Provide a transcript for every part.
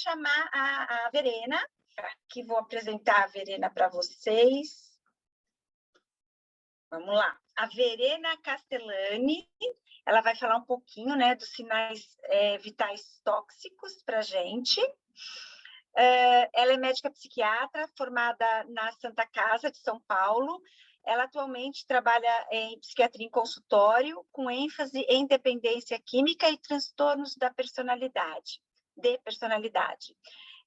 chamar a Verena, que vou apresentar a Verena para vocês. Vamos lá. A Verena Castellani, ela vai falar um pouquinho, né, dos sinais vitais tóxicos para a gente. Ela é médica psiquiatra, formada na Santa Casa de São Paulo. Ela atualmente trabalha em psiquiatria em consultório, com ênfase em dependência química e transtornos de personalidade.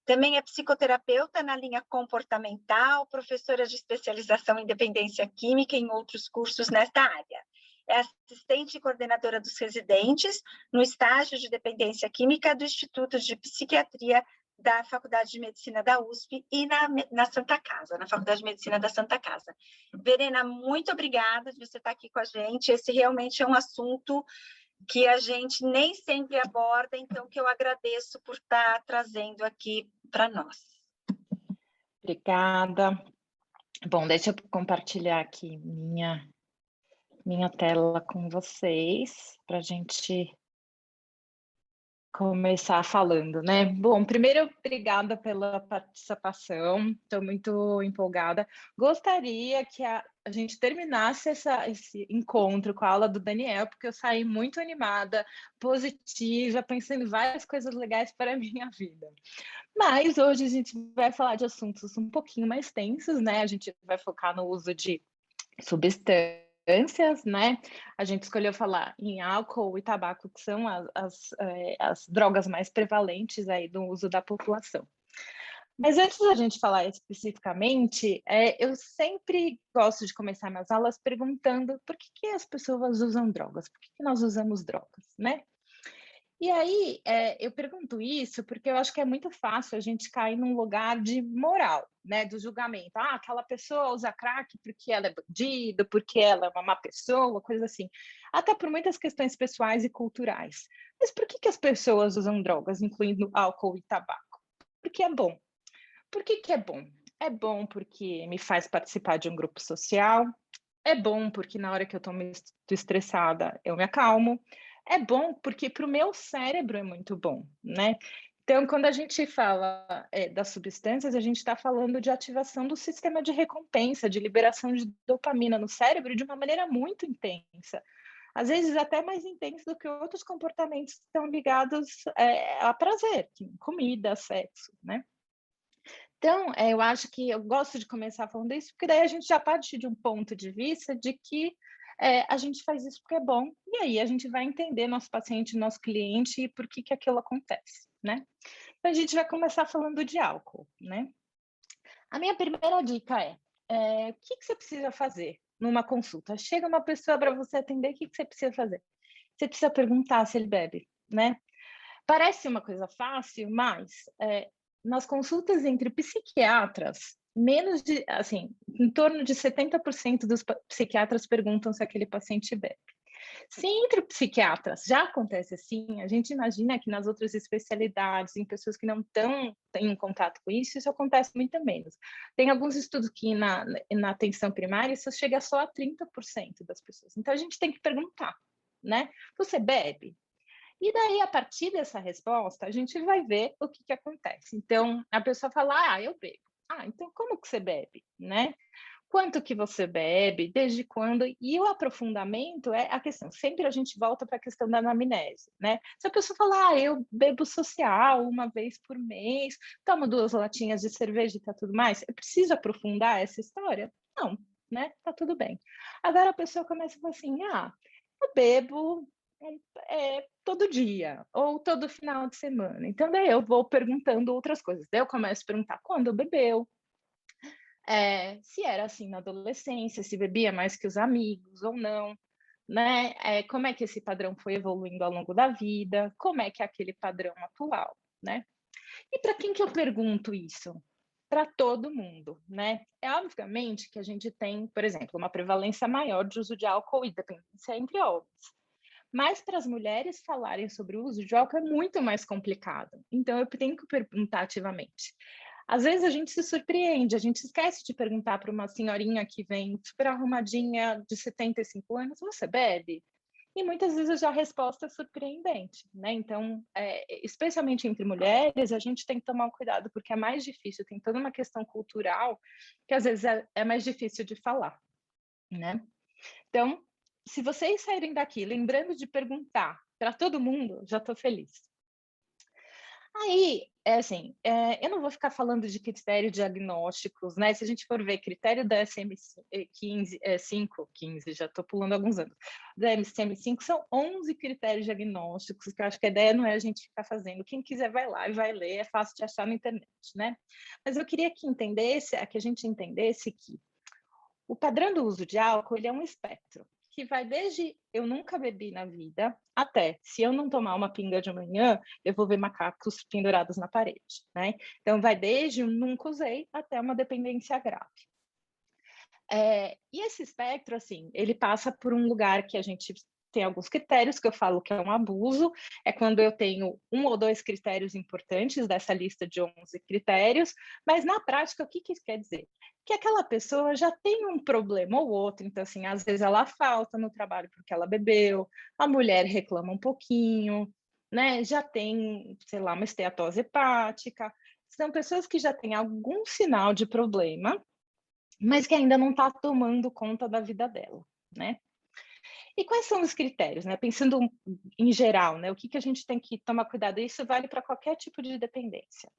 Também é psicoterapeuta na linha comportamental, professora de especialização em dependência química e em outros cursos nesta área. É assistente e coordenadora dos residentes no estágio de dependência química do Instituto de Psiquiatria da Faculdade de Medicina da USP e na Santa Casa, na Faculdade de Medicina da Santa Casa. Verena, muito obrigada de você estar aqui com a gente. Esse realmente é um assunto que a gente nem sempre aborda, então que eu agradeço por estar trazendo aqui para nós. Obrigada. Bom, deixa eu compartilhar aqui minha tela com vocês, para a gente começar falando, né? Bom, primeiro, obrigada pela participação, estou muito empolgada. Gostaria que a gente terminasse esse encontro com a aula do Daniel, porque eu saí muito animada, positiva, pensando em várias coisas legais para a minha vida. Mas hoje a gente vai falar de assuntos um pouquinho mais tensos, né? A gente vai focar no uso de substâncias, né? A gente escolheu falar em álcool e tabaco, que são as drogas mais prevalentes aí do uso da população. Mas antes da gente falar especificamente, eu sempre gosto de começar minhas aulas perguntando por que as pessoas usam drogas, por que nós usamos drogas, né? E aí, eu pergunto isso porque eu acho que é muito fácil a gente cair num lugar de moral, né, do julgamento. Ah, aquela pessoa usa crack porque ela é bandida, porque ela é uma má pessoa, coisa assim. Até por muitas questões pessoais e culturais. Mas por que as pessoas usam drogas, incluindo álcool e tabaco? Porque é bom. Por que é bom? É bom porque me faz participar de um grupo social. É bom porque na hora que eu estou muito estressada, eu me acalmo. É bom porque para o meu cérebro é muito bom, né? Então, quando a gente fala das substâncias, a gente está falando de ativação do sistema de recompensa, de liberação de dopamina no cérebro de uma maneira muito intensa. Às vezes até mais intensa do que outros comportamentos que estão ligados a prazer, comida, sexo, né? Então, eu acho que eu gosto de começar falando isso, porque daí a gente já parte de um ponto de vista de que a gente faz isso porque é bom, e aí a gente vai entender nosso paciente, nosso cliente e por que aquilo acontece, né? Então, a gente vai começar falando de álcool, né? A minha primeira dica o que você precisa fazer numa consulta? Chega uma pessoa para você atender, o que você precisa fazer? Você precisa perguntar se ele bebe, né? Parece uma coisa fácil, mas nas consultas entre psiquiatras, em torno de 70% dos psiquiatras perguntam se aquele paciente bebe. Se entre psiquiatras já acontece assim, a gente imagina que nas outras especialidades, em pessoas que não estão em contato com isso acontece muito menos. Tem alguns estudos que na atenção primária isso chega só a 30% das pessoas. Então a gente tem que perguntar, né? Você bebe? E daí, a partir dessa resposta, a gente vai ver o que acontece. Então, a pessoa fala, eu bebo. Então como que você bebe, né? Quanto que você bebe, desde quando? E o aprofundamento é a questão. Sempre a gente volta para a questão da anamnese, né? Se a pessoa falar, eu bebo social uma vez por mês, tomo 2 latinhas de cerveja e tá tudo mais, eu preciso aprofundar essa história? Não, né? Tá tudo bem. Agora a pessoa começa a falar assim, eu bebo todo dia ou todo final de semana. Então, daí eu vou perguntando outras coisas. Daí eu começo a perguntar quando bebeu, se era assim na adolescência, se bebia mais que os amigos ou não, né? Como é que esse padrão foi evoluindo ao longo da vida, como é que é aquele padrão atual, né? E para quem que eu pergunto isso? Para todo mundo, né? Obviamente que a gente tem, por exemplo, uma prevalência maior de uso de álcool e dependência entre homens. Mas para as mulheres falarem sobre o uso de álcool é muito mais complicado. Então, eu tenho que perguntar ativamente. Às vezes a gente se surpreende, a gente esquece de perguntar para uma senhorinha que vem super arrumadinha de 75 anos, você bebe? e muitas vezes a resposta é surpreendente, né? Então, especialmente entre mulheres, a gente tem que tomar um cuidado, porque é mais difícil, tem toda uma questão cultural que às vezes é mais difícil de falar, né? Então, se vocês saírem daqui lembrando de perguntar para todo mundo, já estou feliz. Aí, eu não vou ficar falando de critérios diagnósticos, né? Se a gente for ver critério da DSM-5, 15, já estou pulando alguns anos, da DSM-5 são 11 critérios diagnósticos, que eu acho que a ideia não é a gente ficar fazendo. Quem quiser vai lá e vai ler, é fácil de achar na internet, né? Mas eu queria que a gente entendesse que o padrão do uso de álcool, ele é um espectro, que vai desde eu nunca bebi na vida, até se eu não tomar uma pinga de manhã, eu vou ver macacos pendurados na parede, né? Então, vai desde um nunca usei até uma dependência grave. E esse espectro, assim, ele passa por um lugar que a gente tem alguns critérios que eu falo que é um abuso, é quando eu tenho um ou dois critérios importantes dessa lista de 11 critérios, mas na prática, o que isso quer dizer? Que aquela pessoa já tem um problema ou outro, então, assim, às vezes ela falta no trabalho porque ela bebeu, a mulher reclama um pouquinho, né? Já tem, sei lá, uma esteatose hepática, são pessoas que já têm algum sinal de problema, mas que ainda não está tomando conta da vida dela, né? E quais são os critérios, né? Pensando em geral, né? O que a gente tem que tomar cuidado? Isso vale para qualquer tipo de dependência.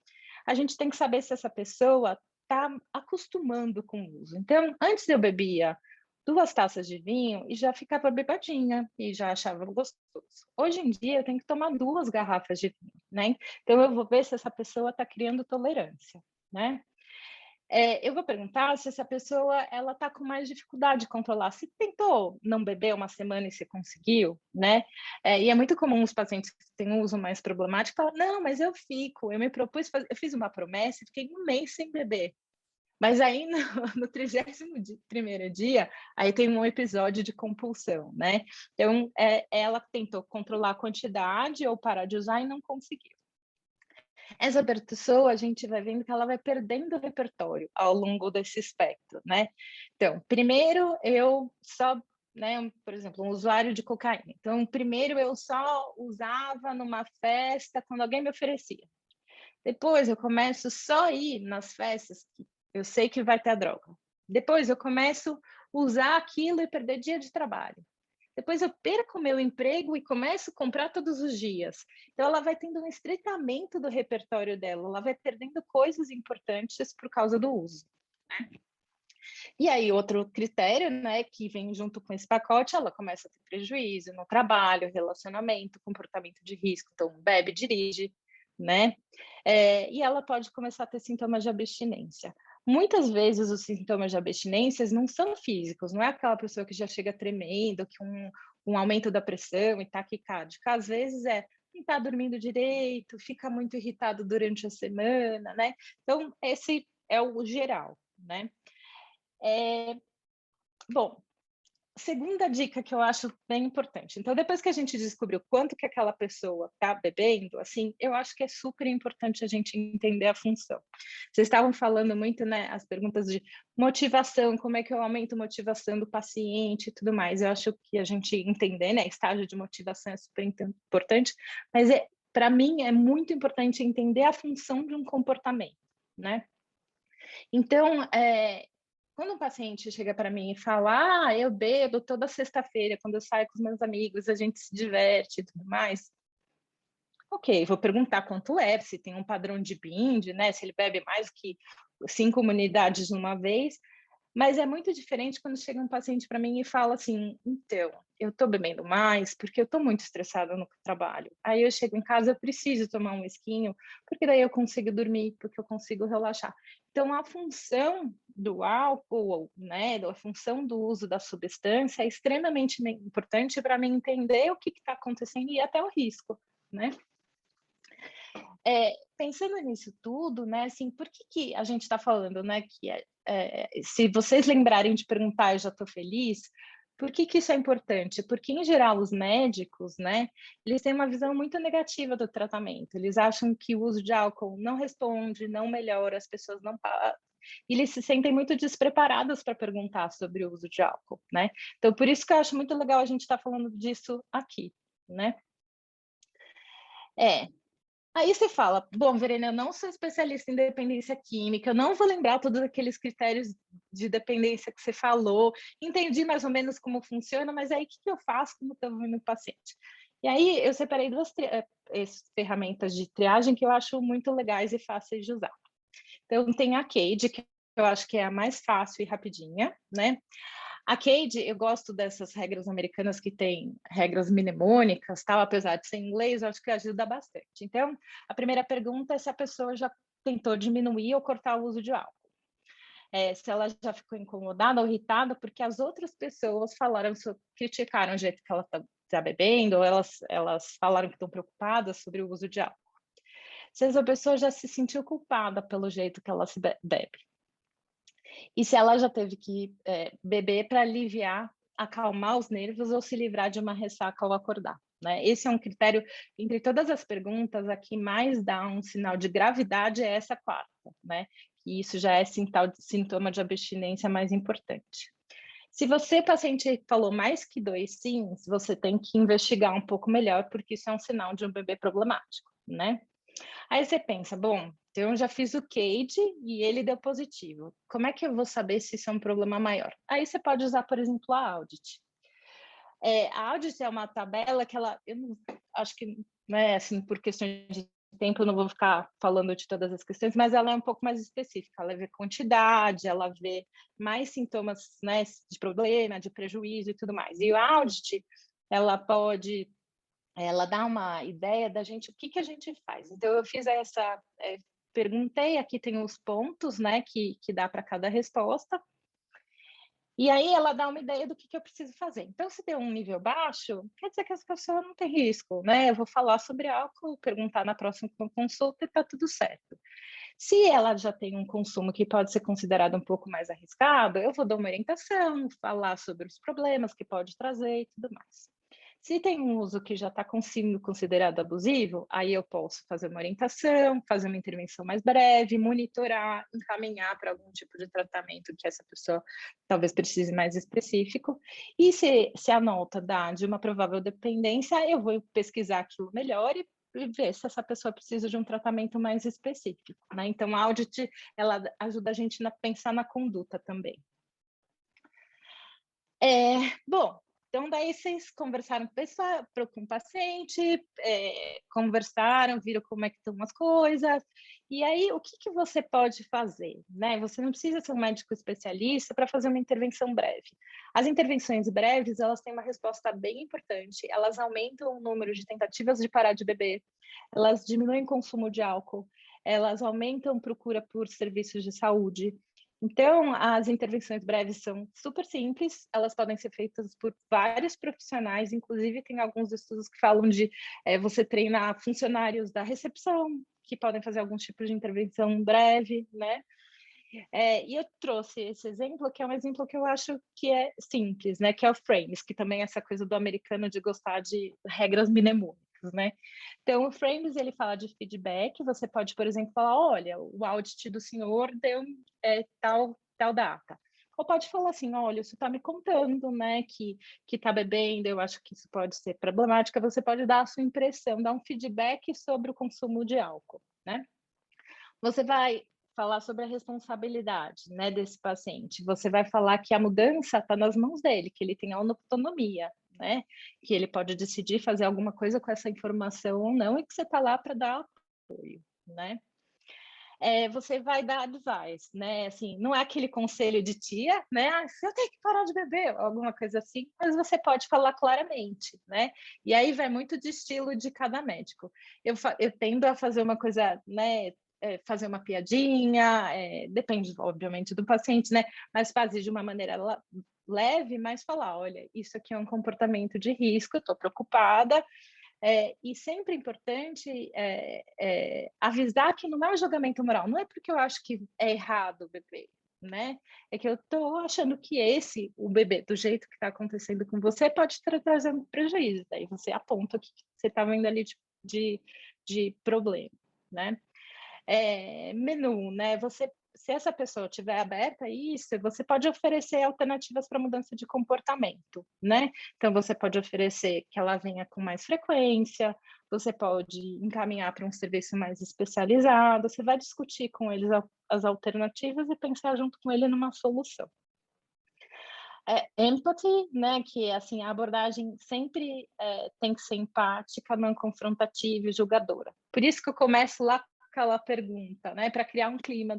A gente tem que saber se essa pessoa está acostumando com o uso. Então, antes eu bebia 2 taças de vinho e já ficava bebadinha e já achava gostoso. Hoje em dia eu tenho que tomar 2 garrafas de vinho, né? Então eu vou ver se essa pessoa está criando tolerância, né? Eu vou perguntar se essa pessoa ela está com mais dificuldade de controlar. Se tentou não beber uma semana e você conseguiu, né? E é muito comum os pacientes que têm um uso mais problemático falar, não, mas eu fico, eu me propus, eu fiz uma promessa e fiquei um mês sem beber. Mas aí no 31º dia, aí tem um episódio de compulsão, né? Então, ela tentou controlar a quantidade ou parar de usar e não conseguiu. Essa pessoa, a gente vai vendo que ela vai perdendo o repertório ao longo desse espectro, né? Então, primeiro eu só, né, por exemplo, um usuário de cocaína. Então, primeiro eu só usava numa festa quando alguém me oferecia. Depois eu começo só a ir nas festas que eu sei que vai ter a droga. Depois eu começo a usar aquilo e perder dia de trabalho. Depois eu perco o meu emprego e começo a comprar todos os dias. Então, ela vai tendo um estreitamento do repertório dela, ela vai perdendo coisas importantes por causa do uso. Né? E aí, outro critério, né, que vem junto com esse pacote, ela começa a ter prejuízo no trabalho, relacionamento, comportamento de risco. Então, bebe, dirige, né? E ela pode começar a ter sintomas de abstinência. Muitas vezes os sintomas de abstinência não são físicos, não é aquela pessoa que já chega tremendo, que um aumento da pressão e taquicárdica. Às vezes não está dormindo direito, fica muito irritado durante a semana, né? Então, esse é o geral, né? Bom, segunda dica que eu acho bem importante. Então, depois que a gente descobriu quanto que aquela pessoa está bebendo, assim, eu acho que é super importante a gente entender a função. Vocês estavam falando muito, né, as perguntas de motivação, como é que eu aumento a motivação do paciente e tudo mais. Eu acho que a gente entender, né, estágio de motivação é super importante, mas para mim é muito importante entender a função de um comportamento, né? Então, quando um paciente chega para mim e fala, eu bebo toda sexta-feira, quando eu saio com os meus amigos, a gente se diverte e tudo mais. Ok, vou perguntar quanto é, se tem um padrão de binge, né? Se ele bebe mais que 5 unidades numa vez. Mas é muito diferente quando chega um paciente para mim e fala assim, então, eu estou bebendo mais porque eu estou muito estressada no trabalho. Aí eu chego em casa, eu preciso tomar um esquinho, porque daí eu consigo dormir, porque eu consigo relaxar. Então, a função do álcool, né, a função do uso da substância é extremamente importante para mim entender o que está acontecendo e até o risco, né? Pensando nisso tudo, né, assim, por que a gente está falando, né, que se vocês lembrarem de perguntar, eu já estou feliz, por que isso é importante? Porque, em geral, os médicos, né, eles têm uma visão muito negativa do tratamento, eles acham que o uso de álcool não responde, não melhora, as pessoas não param. E eles se sentem muito despreparados para perguntar sobre o uso de álcool, né? Então, por isso que eu acho muito legal a gente estar falando disso aqui, né? Aí você fala, bom, Verena, eu não sou especialista em dependência química, eu não vou lembrar todos aqueles critérios de dependência que você falou, entendi mais ou menos como funciona, mas aí o que eu faço como estou vendo o paciente? E aí eu separei duas ferramentas de triagem que eu acho muito legais e fáceis de usar. Então tem a CADE, que eu acho que é a mais fácil e rapidinha, né? A CADE, eu gosto dessas regras americanas que têm regras mnemônicas, tal, apesar de ser em inglês, eu acho que ajuda bastante. Então, a primeira pergunta é se a pessoa já tentou diminuir ou cortar o uso de álcool. Se ela já ficou incomodada ou irritada porque as outras pessoas criticaram o jeito que ela está bebendo, ou elas falaram que estão preocupadas sobre o uso de álcool. Se essa pessoa já se sentiu culpada pelo jeito que ela se bebe. E se ela já teve que beber para aliviar, acalmar os nervos ou se livrar de uma ressaca ao acordar, né? Esse é um critério, entre todas as perguntas, a que mais dá um sinal de gravidade é essa quarta, né? E isso já é sintoma de abstinência mais importante. Se você, paciente, falou mais que 2 sims, você tem que investigar um pouco melhor, porque isso é um sinal de um bebê problemático, né? Aí você pensa, bom, então eu já fiz o CADE e ele deu positivo. Como é que eu vou saber se isso é um problema maior? Aí você pode usar, por exemplo, a Audit. A Audit é uma tabela que eu não, acho que, né, assim, por questões de tempo, eu não vou ficar falando de todas as questões, mas ela é um pouco mais específica. Ela vê quantidade, ela vê mais sintomas, né, de problema, de prejuízo e tudo mais. E o Audit, ela dá uma ideia da gente, o que a gente faz. Então, eu fiz perguntei, aqui tem os pontos, né, que dá para cada resposta, e aí ela dá uma ideia do que eu preciso fazer. Então, se tem um nível baixo, quer dizer que essa pessoa não tem risco, né? Eu vou falar sobre álcool, perguntar na próxima consulta e tá tudo certo. Se ela já tem um consumo que pode ser considerado um pouco mais arriscado, eu vou dar uma orientação, falar sobre os problemas que pode trazer e tudo mais. Se tem um uso que já está sendo considerado abusivo, aí eu posso fazer uma orientação, fazer uma intervenção mais breve, monitorar, encaminhar para algum tipo de tratamento que essa pessoa talvez precise mais específico. E se a nota dá de uma provável dependência, eu vou pesquisar aquilo melhor e ver se essa pessoa precisa de um tratamento mais específico, né? Então, a Audit, ela ajuda a gente a pensar na conduta também. Bom, então daí vocês conversaram com o paciente, conversaram, viram como é que estão as coisas, e aí o que você pode fazer, né? Você não precisa ser um médico especialista para fazer uma intervenção breve. As intervenções breves, elas têm uma resposta bem importante, elas aumentam o número de tentativas de parar de beber, elas diminuem o consumo de álcool, elas aumentam procura por serviços de saúde. Então, as intervenções breves são super simples, elas podem ser feitas por vários profissionais, inclusive tem alguns estudos que falam de você treinar funcionários da recepção, que podem fazer algum tipo de intervenção breve, né? E eu trouxe esse exemplo, que é um exemplo que eu acho que é simples, né? Que é o Frames, que também é essa coisa do americano de gostar de regras mnemônicas, né? Então, o Frames, ele fala de feedback, você pode, por exemplo, falar, olha, o audit do senhor deu tal data. Ou pode falar assim, olha, você está me contando, né, que está bebendo, eu acho que isso pode ser problemática, você pode dar a sua impressão, dar um feedback sobre o consumo de álcool, né? Você vai falar sobre a responsabilidade, né, desse paciente. Você vai falar que a mudança está nas mãos dele, que ele tem autonomia, né, que ele pode decidir fazer alguma coisa com essa informação ou não, e que você está lá para dar apoio, né? Você vai dar advice, né? Assim, não é aquele conselho de tia, né? Eu tenho que parar de beber, alguma coisa assim, mas você pode falar claramente, né? E aí vai muito de estilo de cada médico. Eu tendo a fazer uma coisa, né? Fazer uma piadinha, depende, obviamente, do paciente, né? Mas fazer de uma maneira leve, mas falar, olha, isso aqui é um comportamento de risco, eu estou preocupada. E sempre é importante avisar que não é um julgamento moral, não é porque eu acho que é errado o bebê, né? É que eu estou achando que o bebê, do jeito que está acontecendo com você, pode estar trazendo prejuízo. Daí você aponta o que você está vendo ali de problema, né? menu, né? Se essa pessoa estiver aberta a isso, você pode oferecer alternativas para mudança de comportamento, né? Então, você pode oferecer que ela venha com mais frequência, você pode encaminhar para um serviço mais especializado, você vai discutir com eles as alternativas e pensar junto com ele numa solução. Empathy, né, que assim, a abordagem sempre tem que ser empática, não confrontativa e julgadora. Por isso que eu começo lá com aquela pergunta, né, para criar um clima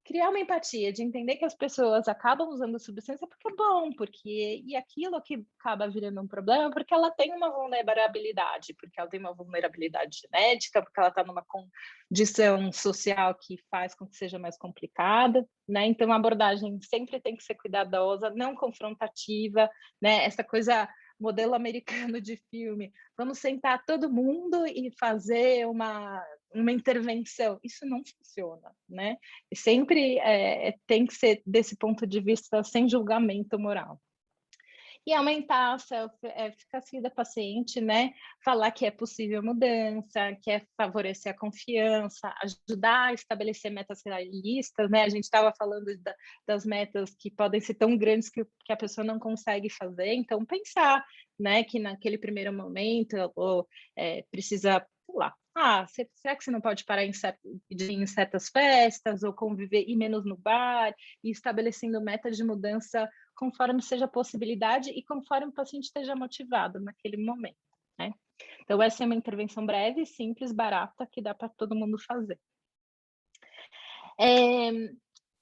criar uma empatia, de entender que as pessoas acabam usando substância porque é bom, e aquilo que acaba virando um problema porque ela tem uma vulnerabilidade, porque ela tem uma vulnerabilidade genética, porque ela está numa condição social que faz com que seja mais complicada, né? Então a abordagem sempre tem que ser cuidadosa, não confrontativa, né? Essa coisa modelo americano de filme, vamos sentar todo mundo e fazer uma intervenção, isso não funciona, né? E sempre tem que ser desse ponto de vista sem julgamento moral. E aumentar a eficácia da paciente, né? Falar que é possível mudança, que é favorecer a confiança, ajudar a estabelecer metas realistas, né? A gente estava falando das metas que podem ser tão grandes que a pessoa não consegue fazer, então pensar, né? Que naquele primeiro momento precisa, sei lá, será que você não pode parar em certas festas ou conviver e menos no bar e estabelecendo metas de mudança conforme seja a possibilidade e conforme o paciente esteja motivado naquele momento, né? Então, essa é uma intervenção breve, simples, barata, que dá para todo mundo fazer.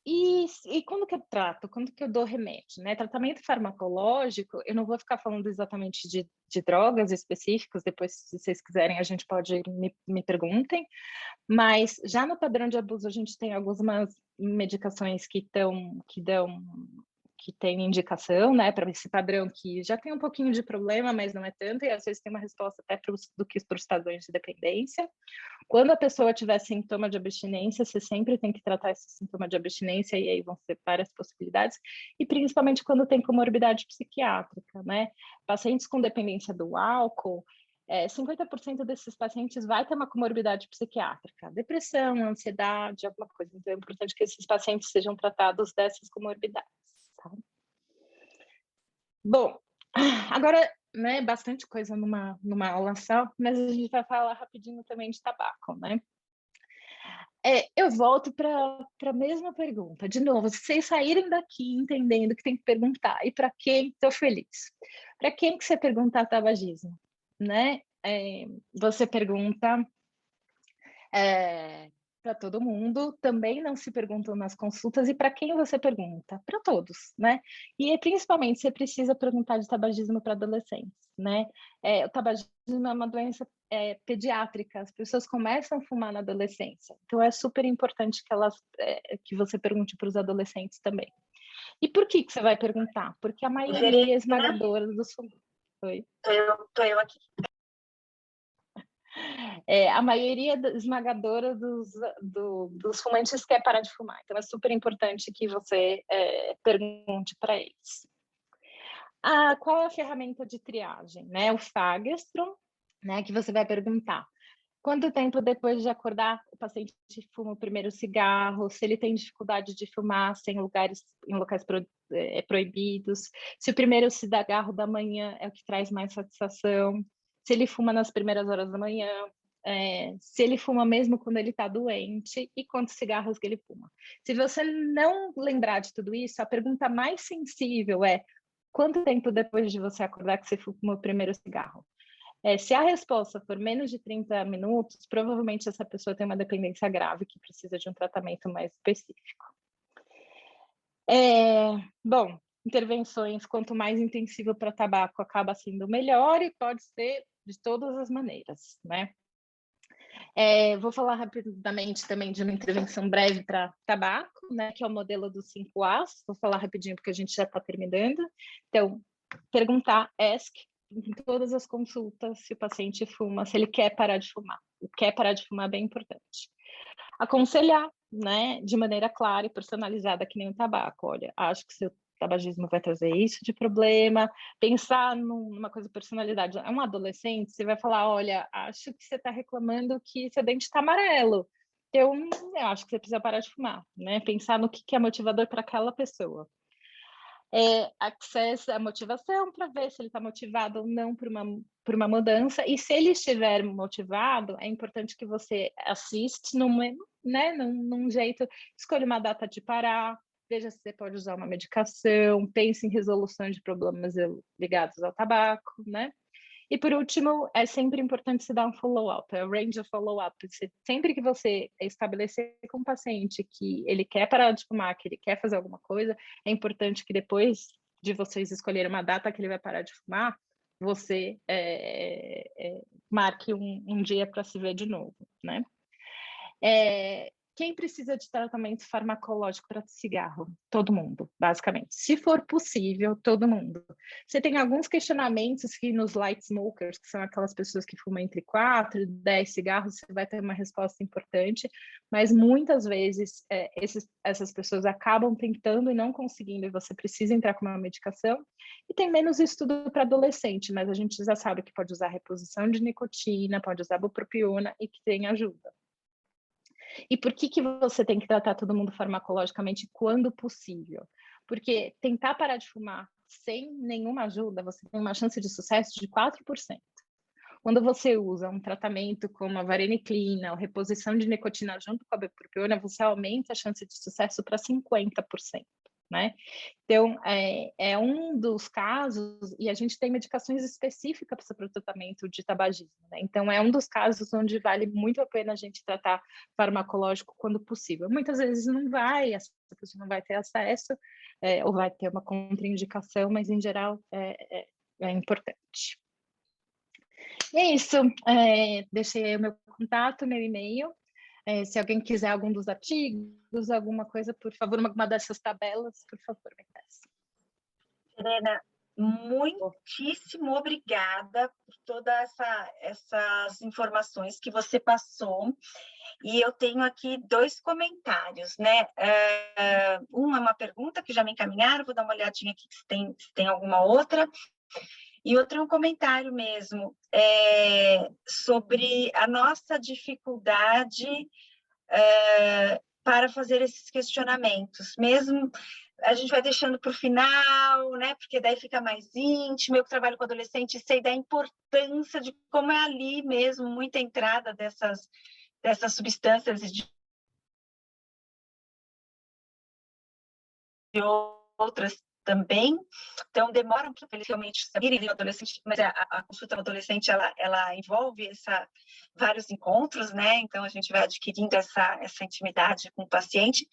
E quando que eu trato? Quando que eu dou remédio, né? Tratamento farmacológico, eu não vou ficar falando exatamente de drogas específicas, depois, se vocês quiserem, a gente pode me perguntem, mas já no padrão de abuso, a gente tem algumas medicações que tem indicação, né, para esse padrão que já tem um pouquinho de problema, mas não é tanto, e às vezes tem uma resposta até para os padrões de dependência. Quando a pessoa tiver sintoma de abstinência, você sempre tem que tratar esse sintoma de abstinência, e aí vão ser várias possibilidades, e principalmente quando tem comorbidade psiquiátrica, né? Pacientes com dependência do álcool, 50% desses pacientes vai ter uma comorbidade psiquiátrica, depressão, ansiedade, alguma coisa. Então, é importante que esses pacientes sejam tratados dessas comorbidades. Tá? Bom, agora, né, bastante coisa numa aula só, mas a gente vai falar rapidinho também de tabaco, né? Eu volto para a mesma pergunta. De novo, se vocês saírem daqui entendendo que tem que perguntar, e para quem estou feliz? Para quem que você perguntar tabagismo? Né? Você pergunta para todo mundo, também não se perguntam nas consultas, e para quem você pergunta? Para todos, né? E principalmente você precisa perguntar de tabagismo para adolescentes, né? O tabagismo é uma doença pediátrica, as pessoas começam a fumar na adolescência, então é super importante que você pergunte para os adolescentes também. E por que você vai perguntar? Porque a maioria esmagadora dos fumadores... Oi? Tô eu aqui. A maioria esmagadora dos fumantes quer parar de fumar. Então, é super importante que você pergunte para eles. Qual é a ferramenta de triagem? Né? O Fagerstrom, né, que você vai perguntar. Quanto tempo depois de acordar o paciente fuma o primeiro cigarro? Se ele tem dificuldade de fumar em locais proibidos? Se o primeiro cigarro da manhã é o que traz mais satisfação? Se ele fuma nas primeiras horas da manhã? Se ele fuma mesmo quando ele está doente? E quantos cigarros que ele fuma? Se você não lembrar de tudo isso, a pergunta mais sensível é: quanto tempo depois de você acordar que você fuma o primeiro cigarro? Se a resposta for menos de 30 minutos, provavelmente essa pessoa tem uma dependência grave que precisa de um tratamento mais específico. Bom, intervenções, quanto mais intensivo para tabaco, acaba sendo melhor, e pode ser de todas as maneiras, né? Vou falar rapidamente também de uma intervenção breve para tabaco, né, que é o modelo dos 5 As. Vou falar rapidinho porque a gente já está terminando. Então, perguntar, ask, em todas as consultas, se o paciente fuma, se ele quer parar de fumar. O quer parar de fumar é bem importante. Aconselhar, né, de maneira clara e personalizada, que nem o tabaco. Olha, acho que seu tabagismo vai trazer isso de problema. Pensar numa coisa personalidade. É um adolescente, você vai falar: olha, acho que você está reclamando que seu dente está amarelo. Então, eu acho que você precisa parar de fumar, né? Pensar no que é motivador para aquela pessoa. Access a motivação para ver se ele está motivado ou não por uma mudança. E se ele estiver motivado, é importante que você assiste né, num jeito, escolha uma data de parar, veja se você pode usar uma medicação, pense em resolução de problemas ligados ao tabaco, né? E por último, é sempre importante se dar um follow-up, a range of follow-up. Sempre que você estabelecer com o paciente que ele quer parar de fumar, que ele quer fazer alguma coisa, é importante que depois de vocês escolherem uma data que ele vai parar de fumar, você marque um dia para se ver de novo, né? Quem precisa de tratamento farmacológico para cigarro? Todo mundo, basicamente. Se for possível, todo mundo. Você tem alguns questionamentos que nos light smokers, que são aquelas pessoas que fumam entre 4 e 10 cigarros, você vai ter uma resposta importante, mas muitas vezes essas pessoas acabam tentando e não conseguindo, e você precisa entrar com uma medicação. E tem menos estudo para adolescente, mas a gente já sabe que pode usar reposição de nicotina, pode usar bupropiona e que tem ajuda. E por que você tem que tratar todo mundo farmacologicamente quando possível? Porque tentar parar de fumar sem nenhuma ajuda, você tem uma chance de sucesso de 4%. Quando você usa um tratamento como a vareniclina ou reposição de nicotina junto com a bupropiona, você aumenta a chance de sucesso para 50%. Né? Então, é um dos casos, e a gente tem medicações específicas para o tratamento de tabagismo, né? Então, é um dos casos onde vale muito a pena a gente tratar farmacológico quando possível. Muitas vezes não vai, essa pessoa não vai ter acesso, ou vai ter uma contraindicação, mas, em geral, é importante. E é isso, deixei aí o meu contato, meu e-mail. Se alguém quiser algum dos artigos, alguma coisa, por favor, uma dessas tabelas, por favor, me peça. Serena, muitíssimo obrigada por todas essas informações que você passou. E eu tenho aqui 2 comentários, né? Um é uma pergunta que já me encaminharam, vou dar uma olhadinha aqui se tem alguma outra. E outro é um comentário mesmo, sobre a nossa dificuldade para fazer esses questionamentos. Mesmo a gente vai deixando para o final, né? Porque daí fica mais íntimo. Eu que trabalho com adolescente sei da importância de como é ali mesmo, muita entrada dessas substâncias e de outras também, então demora um pouco para eles realmente saberem o adolescente, mas a consulta do adolescente ela envolve vários encontros, né? Então a gente vai adquirindo essa intimidade com o paciente,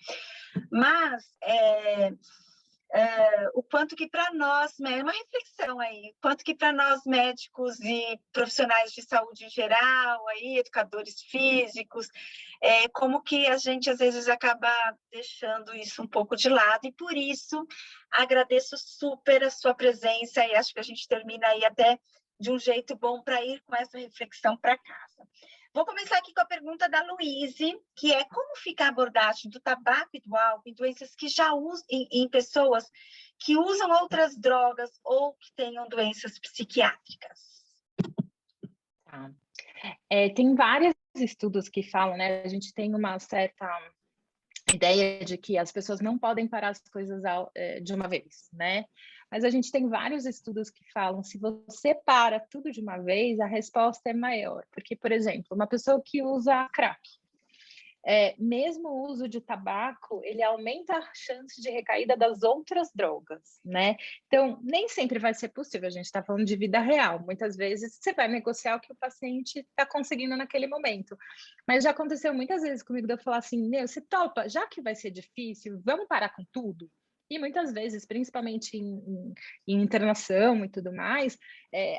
mas o quanto que para nós, uma reflexão aí, o quanto que para nós médicos e profissionais de saúde em geral, aí, educadores físicos, como que a gente às vezes acaba deixando isso um pouco de lado, e por isso agradeço super a sua presença e acho que a gente termina aí até de um jeito bom para ir com essa reflexão para casa. Vou começar aqui com a pergunta da Luíse, que é como fica a abordagem do tabaco e do álcool em doenças que já usam, em pessoas que usam outras drogas ou que tenham doenças psiquiátricas? Tá. Tem vários estudos que falam, né? A gente tem uma certa ideia de que as pessoas não podem parar as coisas de uma vez, né? Mas a gente tem vários estudos que falam, se você para tudo de uma vez, a resposta é maior. Porque, por exemplo, uma pessoa que usa crack, mesmo o uso de tabaco, ele aumenta a chance de recaída das outras drogas, né? Então, nem sempre vai ser possível, a gente está falando de vida real. Muitas vezes você vai negociar o que o paciente está conseguindo naquele momento. Mas já aconteceu muitas vezes comigo de eu falar assim, você topa, já que vai ser difícil, vamos parar com tudo? E muitas vezes, principalmente em internação e tudo mais,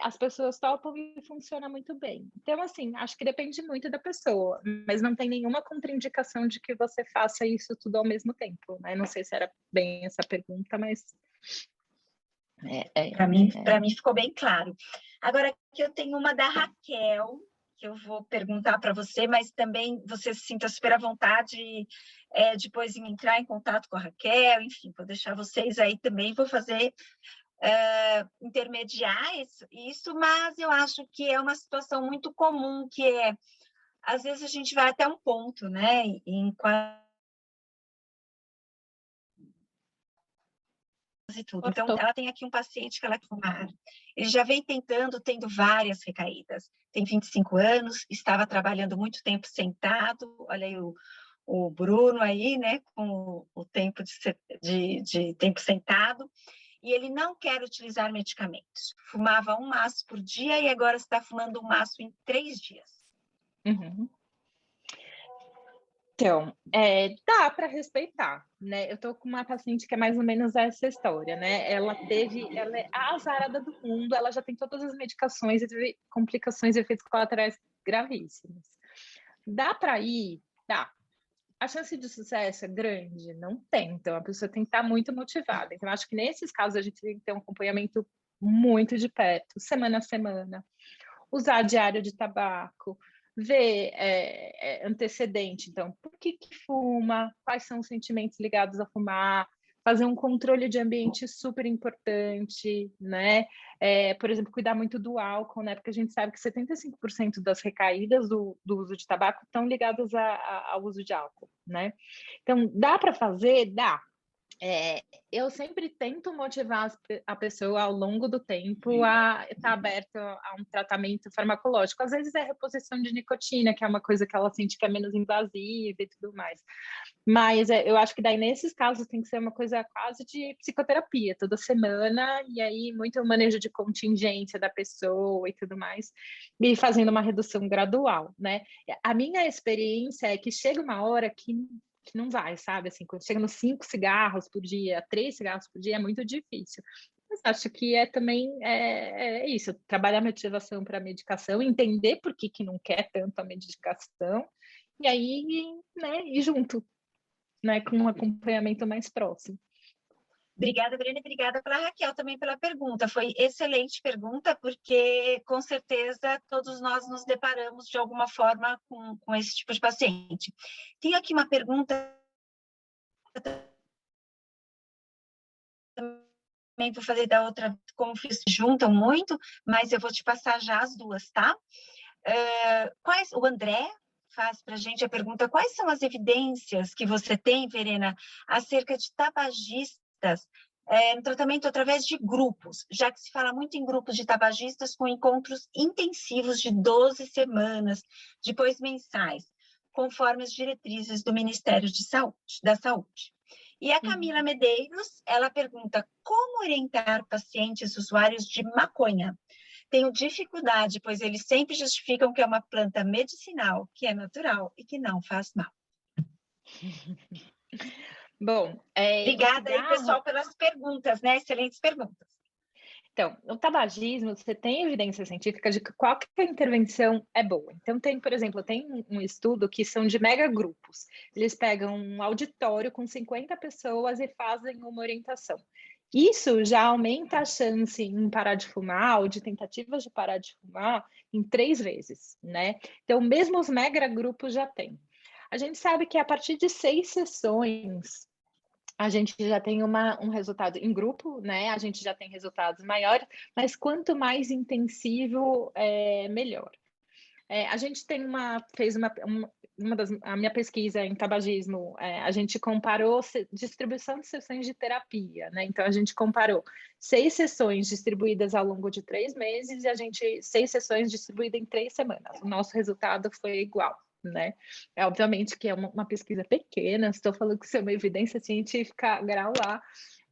as pessoas topam e funciona muito bem. Então, assim, acho que depende muito da pessoa, mas não tem nenhuma contraindicação de que você faça isso tudo ao mesmo tempo, né? Não sei se era bem essa pergunta, mas... Para mim ficou bem claro. Agora, aqui eu tenho uma da Raquel, que eu vou perguntar para você, mas também você se sinta super à vontade depois em entrar em contato com a Raquel, enfim, vou deixar vocês aí também, vou fazer intermediar isso, mas eu acho que é uma situação muito comum, que é às vezes a gente vai até um ponto, né? Em quase tudo. Então, Cortou. ela tem aqui um paciente que ela quer fumar. Ele já vem tendo várias recaídas. Tem 25 anos, estava trabalhando muito tempo sentado. Olha aí o Bruno aí, né? Com o tempo de tempo sentado. E ele não quer utilizar medicamentos. Fumava um maço por dia e agora está fumando um maço em 3 dias. Uhum. Então, dá para respeitar, né? Eu tô com uma paciente que é mais ou menos essa história, né? Ela é a azarada do mundo, ela já tem todas as medicações e teve complicações e efeitos colaterais gravíssimos. Dá para ir? Dá. A chance de sucesso é grande? Não tem. Então, a pessoa tem que estar muito motivada. Então, acho que nesses casos a gente tem que ter um acompanhamento muito de perto, semana a semana. Usar diário de tabaco, ver antecedente, então, por que fuma, quais são os sentimentos ligados a fumar, fazer um controle de ambiente super importante, né? Por exemplo, cuidar muito do álcool, né? Porque a gente sabe que 75% das recaídas do uso de tabaco estão ligadas ao uso de álcool, né? Então, dá para fazer? Dá. Eu sempre tento motivar a pessoa ao longo do tempo a estar aberta a um tratamento farmacológico. Às vezes é reposição de nicotina, que é uma coisa que ela sente que é menos invasiva e tudo mais. Mas eu acho que daí, nesses casos, tem que ser uma coisa quase de psicoterapia, toda semana, e aí muito manejo de contingência da pessoa e tudo mais, e fazendo uma redução gradual, né? A minha experiência é que chega uma hora que não vai, sabe? Assim, quando chega nos 5 cigarros por dia, 3 cigarros por dia, é muito difícil. Mas acho que também isso, trabalhar a motivação para a medicação, entender por que não quer tanto a medicação, e aí, né, ir junto, né, com um acompanhamento mais próximo. Obrigada, Brenda, e obrigada para a Raquel também pela pergunta. Foi excelente pergunta, porque com certeza todos nós nos deparamos de alguma forma com esse tipo de paciente. Tenho aqui uma pergunta também, vou fazer da outra, como fiz, juntam muito, mas eu vou te passar já as duas, tá? O André faz para a gente a pergunta: quais são as evidências que você tem, Verena, acerca de tabagistas no tratamento através de grupos, já que se fala muito em grupos de tabagistas com encontros intensivos de 12 semanas, depois mensais, conforme as diretrizes do Ministério da Saúde. E a Camila Medeiros, ela pergunta: como orientar pacientes usuários de maconha? Tenho dificuldade, pois eles sempre justificam que é uma planta medicinal, que é natural e que não faz mal. Bom, obrigada aí, pessoal, pelas perguntas, né? Excelentes perguntas. Então, no tabagismo, você tem evidência científica de que qualquer intervenção é boa. Então, por exemplo, tem um estudo que são de megagrupos. Eles pegam um auditório com 50 pessoas e fazem uma orientação. Isso já aumenta a chance em parar de fumar ou de tentativas de parar de fumar em 3 vezes, né? Então, mesmo os megagrupos já têm. A gente sabe que a partir de 6 sessões, a gente já tem um resultado em grupo, né? A gente já tem resultados maiores, mas quanto mais intensivo, melhor. A gente fez a minha pesquisa em tabagismo, a gente comparou distribuição de sessões de terapia, né? Então a gente comparou 6 sessões distribuídas ao longo de 3 meses e 6 sessões distribuídas em 3 semanas. O nosso resultado foi igual, né? Obviamente que é uma pesquisa pequena, estou falando que isso é uma evidência científica grau A,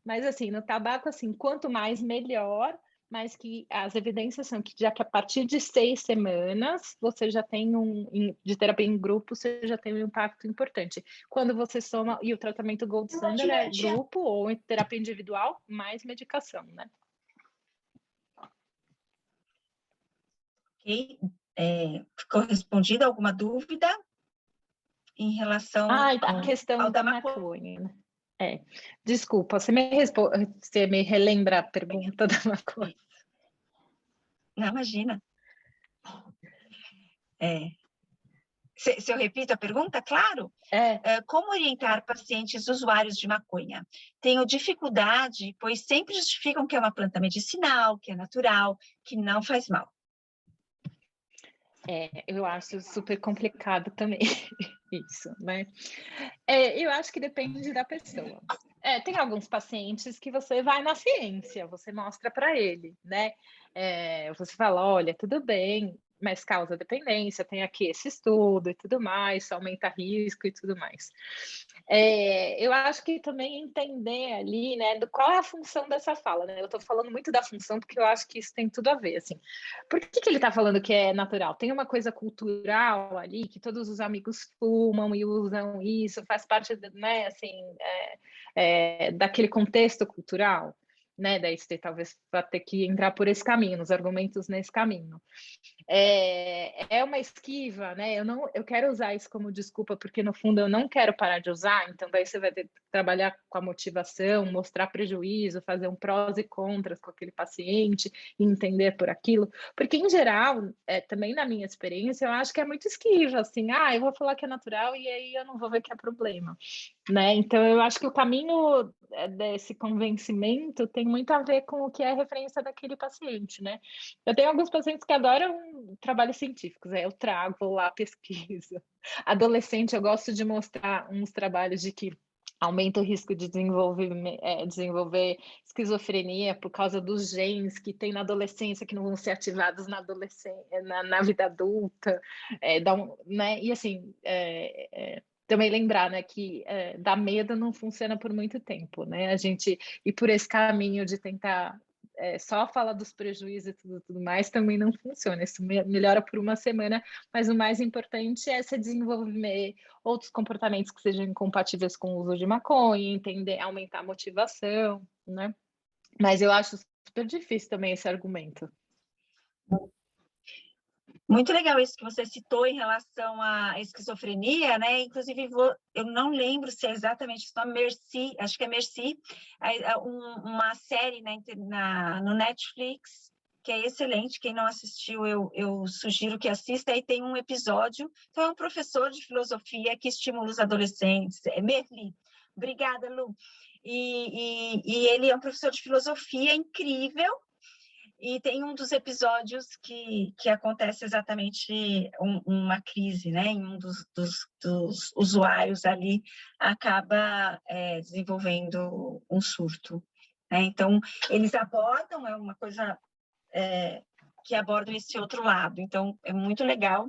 mas assim, no tabaco, assim, quanto mais melhor, mas que as evidências são que já que a partir de 6 semanas você já tem de terapia em grupo, você já tem um impacto importante. Quando você soma, e o tratamento Gold Standard é grupo ou em terapia individual, mais medicação, né? Ok. Ficou respondida alguma dúvida em relação a questão da maconha. Desculpa, você me relembra a pergunta da maconha? Não, imagina. Se eu repito a pergunta, claro. Como orientar pacientes usuários de maconha? Tenho dificuldade, pois sempre justificam que é uma planta medicinal, que é natural, que não faz mal. Eu acho super complicado também isso, né? Eu acho que depende da pessoa. Tem alguns pacientes que você vai na ciência, você mostra para ele, né? Você fala, olha, tudo bem, mas causa dependência, tem aqui esse estudo e tudo mais, isso aumenta risco e tudo mais. Eu acho que também entender ali, né, qual é a função dessa fala, né? Eu estou falando muito da função porque eu acho que isso tem tudo a ver, assim. Por que ele está falando que é natural? Tem uma coisa cultural ali, que todos os amigos fumam e usam isso, faz parte, né, assim, daquele contexto cultural, né? Daí você talvez vai ter que entrar por esse caminho, nos argumentos nesse caminho. É uma esquiva, né? Eu quero usar isso como desculpa, porque no fundo eu não quero parar de usar, então daí você vai ter que trabalhar com a motivação, mostrar prejuízo, fazer um prós e contras com aquele paciente, entender por aquilo, porque em geral, também na minha experiência, eu acho que é muito esquiva, assim, eu vou falar que é natural e aí eu não vou ver que é problema, né? Então eu acho que o caminho desse convencimento tem muito a ver com o que é a referência daquele paciente, né? Eu tenho alguns pacientes que adoram trabalhos científicos, eu trago, vou lá, pesquiso. Adolescente, eu gosto de mostrar uns trabalhos de que aumenta o risco de desenvolver esquizofrenia por causa dos genes que tem na adolescência, que não vão ser ativados na adolescência, na vida adulta, né? E assim, também lembrar, né, que dar medo não funciona por muito tempo, né? A gente ir por esse caminho de tentar só falar dos prejuízos e tudo mais também não funciona. Isso melhora por uma semana, mas o mais importante é se desenvolver outros comportamentos que sejam incompatíveis com o uso de maconha, entender, aumentar a motivação, né? Mas eu acho super difícil também esse argumento. Muito legal isso que você citou em relação à esquizofrenia, né? Inclusive, eu não lembro se é exatamente o nome, Merci, acho que é Merci, uma série, né, no Netflix, que é excelente. Quem não assistiu, eu sugiro que assista. Aí tem um episódio, então é um professor de filosofia que estimula os adolescentes, é Merli. Obrigada, Lu. E ele é um professor de filosofia incrível. E tem um dos episódios que acontece exatamente uma crise, né? Em um dos usuários ali acaba desenvolvendo um surto, né? Então, eles abordam, é uma coisa que abordam esse outro lado. Então, é muito legal.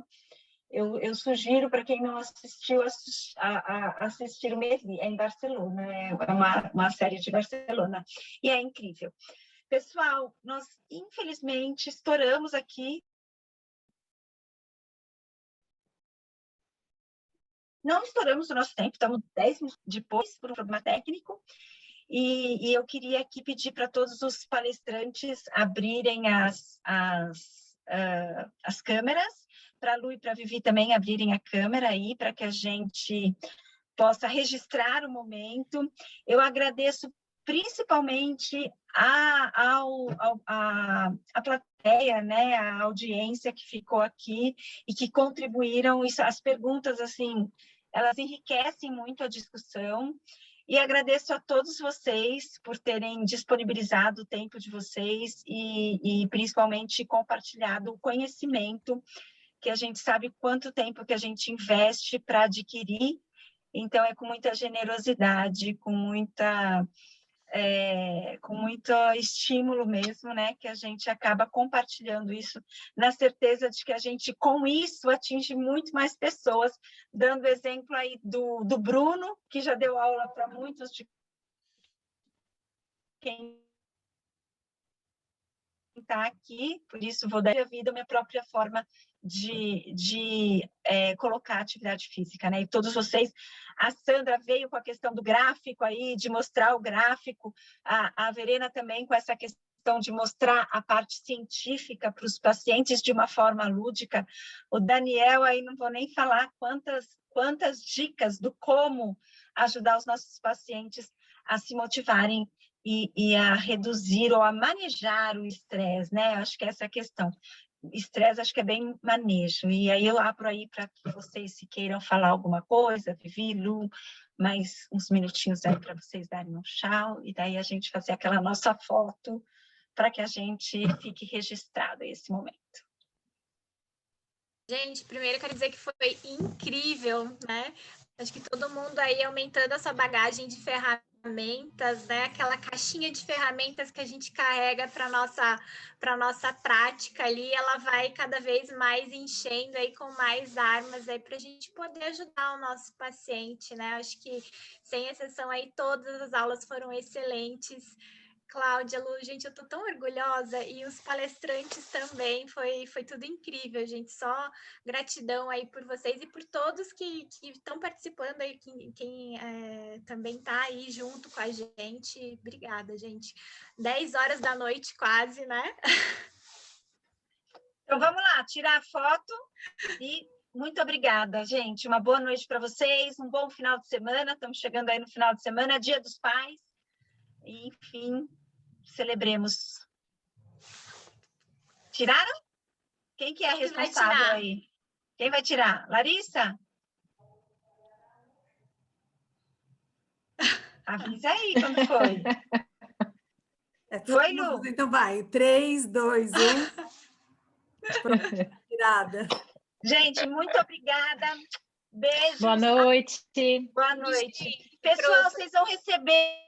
Eu sugiro para quem não assistiu assistir o Merli, é em Barcelona, é uma série de Barcelona, e é incrível. Pessoal, nós infelizmente estouramos aqui. Não estouramos o nosso tempo, estamos 10 minutos depois por um problema técnico. E eu queria aqui pedir para todos os palestrantes abrirem as câmeras, para a Lu e para a Vivi também abrirem a câmera aí, para que a gente possa registrar o momento. Eu agradeço principalmente a plateia, né, a audiência que ficou aqui e que contribuíram. Isso, as perguntas, assim, elas enriquecem muito a discussão. E agradeço a todos vocês por terem disponibilizado o tempo de vocês e principalmente compartilhado o conhecimento, que a gente sabe quanto tempo que a gente investe para adquirir. Então, é com muita generosidade, com muito estímulo mesmo, né, que a gente acaba compartilhando isso, na certeza de que a gente, com isso, atinge muito mais pessoas, dando exemplo aí do Bruno, que já deu aula para muitos de quem está aqui, por isso vou dar a vida a minha própria forma de colocar atividade física, né? E todos vocês, a Sandra veio com a questão do gráfico aí, de mostrar o gráfico, a Verena também com essa questão de mostrar a parte científica para os pacientes de uma forma lúdica. O Daniel aí, não vou nem falar quantas dicas do como ajudar os nossos pacientes a se motivarem e a reduzir ou a manejar o estresse, né? Acho que essa é a questão. Estresse, acho que é bem manejo. E aí eu abro aí para que vocês, se queiram falar alguma coisa, Vivi, Lu, mais uns minutinhos aí para vocês darem um tchau, e daí a gente fazer aquela nossa foto para que a gente fique registrado esse momento. Gente, primeiro eu quero dizer que foi incrível, né? Acho que todo mundo aí aumentando essa bagagem de ferramentas, né? Aquela caixinha de ferramentas que a gente carrega para nossa prática ali, ela vai cada vez mais enchendo aí com mais armas aí para a gente poder ajudar o nosso paciente, né? Acho que, sem exceção aí, todas as aulas foram excelentes. Cláudia, Lu, gente, eu tô tão orgulhosa e os palestrantes também, foi tudo incrível, gente, só gratidão aí por vocês e por todos que estão participando aí, quem também tá aí junto com a gente, obrigada, gente. 10 horas da noite quase, né? Então, vamos lá, tirar a foto e muito obrigada, gente. Uma boa noite para vocês, um bom final de semana, estamos chegando aí no final de semana, Dia dos Pais, e, enfim, celebremos. Tiraram? Quem que é responsável aí? Quem vai tirar? Larissa? Avisa aí quando foi. Foi, Lu? Então vai, 3, 2, 1. Pronto, tirada. Gente, muito obrigada. Beijos. Boa noite. Boa noite. Pessoal, vocês vão receber...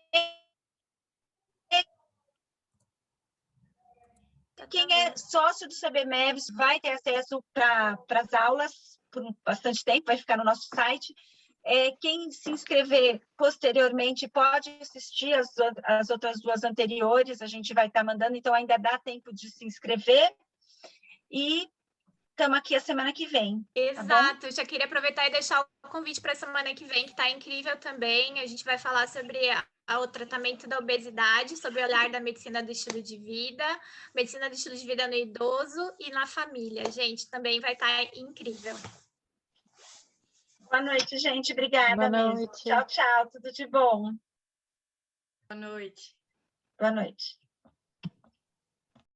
Quem é sócio do CBMEVS vai ter acesso para as aulas por bastante tempo, vai ficar no nosso site. Quem se inscrever posteriormente pode assistir as outras duas anteriores, a gente vai estar mandando, então ainda dá tempo de se inscrever. E estamos aqui a semana que vem. Exato, tá, eu já queria aproveitar e deixar o convite para a semana que vem, que está incrível também. A gente vai falar sobre o tratamento da obesidade, sobre o olhar da medicina do estilo de vida, medicina do estilo de vida no idoso e na família. Gente, também vai estar incrível. Boa noite, gente. Obrigada Boa mesmo. noite. Tchau, tchau. Tudo de bom. Boa noite. Boa noite.